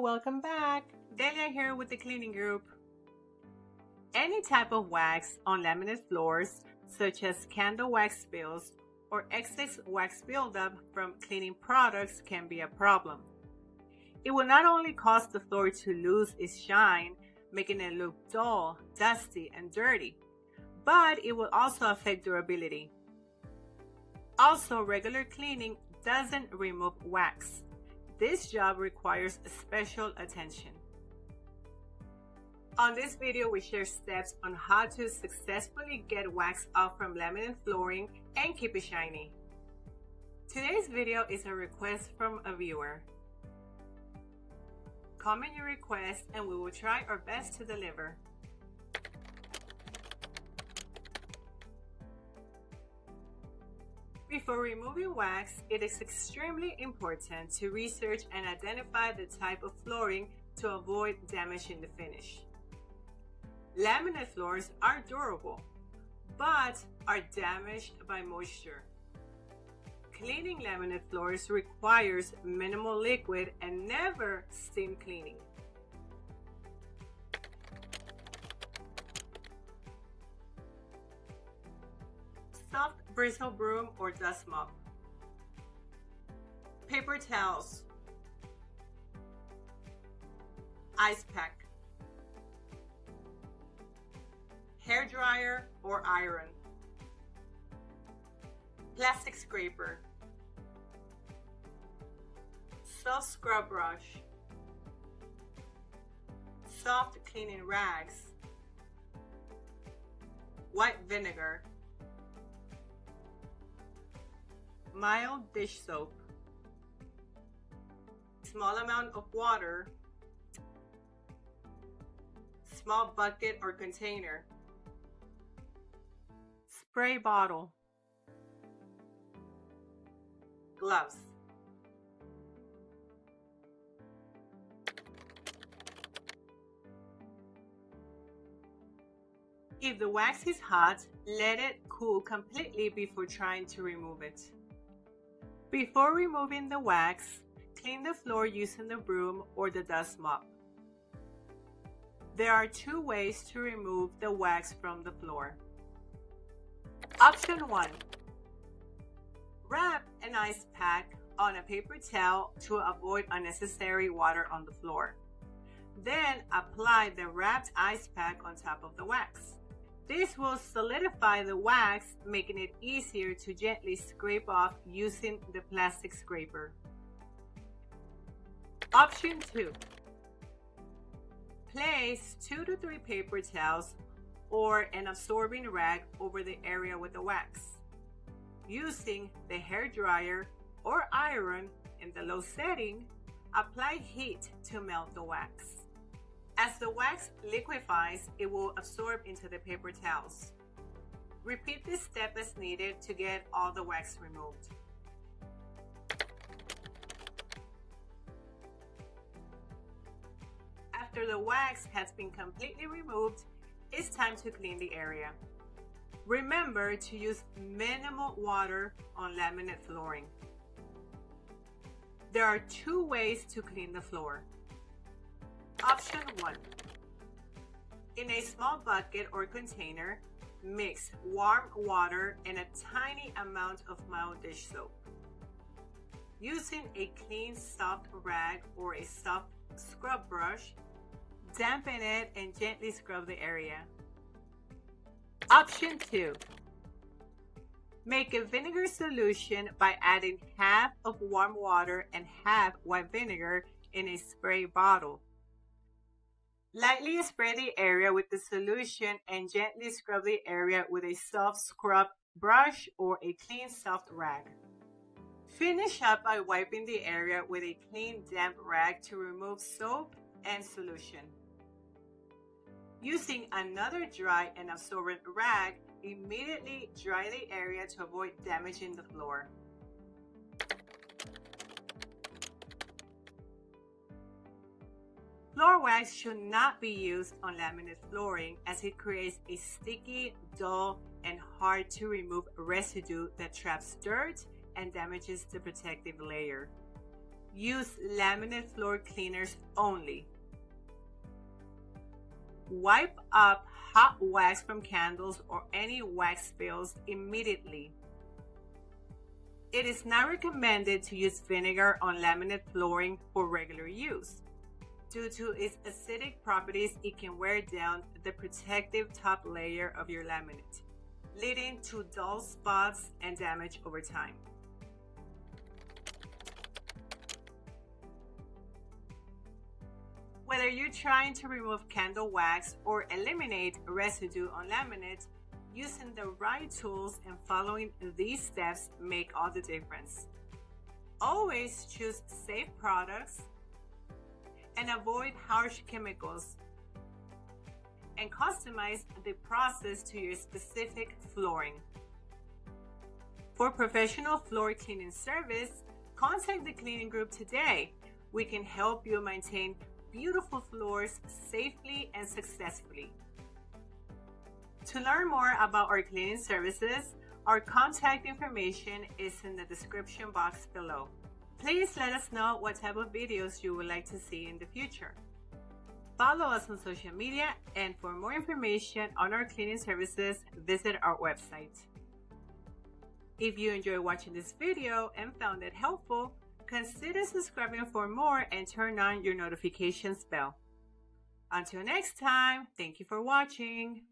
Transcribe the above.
welcome back. Delia here with the cleaning group. Any type of wax on laminate floors, such as candle wax spills or excess wax buildup from cleaning products, can be a problem. It will not only cause the floor to lose its shine, making it look dull, dusty, and dirty, but it will also affect durability. Also, regular cleaning doesn't remove wax. This job requires special attention. On this video, we share steps on how to successfully get wax off from laminate flooring and keep it shiny. Today's video is a request from a viewer. Comment your request and we will try our best to deliver. Before removing wax, it is extremely important to research and identify the type of flooring to avoid damaging the finish. Laminate floors are durable, but are damaged by moisture. Cleaning laminate floors requires minimal liquid and never steam cleaning. Soft bristle broom or dust mop, paper towels, ice pack, hair dryer or iron, plastic scraper, soft scrub brush, soft cleaning rags, white vinegar, mild dish soap, small amount of water, small bucket or container, spray bottle, gloves. If the wax is hot, let it cool completely before trying to remove it. Before removing the wax, clean the floor using the broom or the dust mop. There are two ways to remove the wax from the floor. Option 1. Wrap an ice pack on a paper towel to avoid unnecessary water on the floor. Then apply the wrapped ice pack on top of the wax. This will solidify the wax, making it easier to gently scrape off using the plastic scraper. Option 2. Place 2 to 3 paper towels or an absorbing rag over the area with the wax. Using the hair dryer or iron in the low setting, apply heat to melt the wax. As the wax liquefies, it will absorb into the paper towels. Repeat this step as needed to get all the wax removed. After the wax has been completely removed, it's time to clean the area. Remember to use minimal water on laminate flooring. There are two ways to clean the floor. Option 1. In a small bucket or container, mix warm water and a tiny amount of mild dish soap. Using a clean soft rag or a soft scrub brush, dampen it and gently scrub the area. Option 2. Make a vinegar solution by adding half of warm water and half white vinegar in a spray bottle. Lightly spray the area with the solution and gently scrub the area with a soft scrub brush or a clean soft rag. Finish up by wiping the area with a clean damp rag to remove soap and solution. Using another dry and absorbent rag, immediately dry the area to avoid damaging the floor. Floor wax should not be used on laminate flooring as it creates a sticky, dull, and hard to remove residue that traps dirt and damages the protective layer. Use laminate floor cleaners only. Wipe up hot wax from candles or any wax spills immediately. It is not recommended to use vinegar on laminate flooring for regular use. Due to its acidic properties, it can wear down the protective top layer of your laminate, leading to dull spots and damage over time. Whether you're trying to remove candle wax or eliminate residue on laminate, using the right tools and following these steps make all the difference. Always choose safe products and avoid harsh chemicals, and customize the process to your specific flooring. For professional floor cleaning service, contact the cleaning group today. We can help you maintain beautiful floors safely and successfully. To learn more about our cleaning services, our contact information is in the description box below. Please let us know what type of videos you would like to see in the future. Follow us on social media, and for more information on our cleaning services, visit our website. If you enjoyed watching this video and found it helpful, consider subscribing for more and turn on your notifications bell. Until next time, thank you for watching.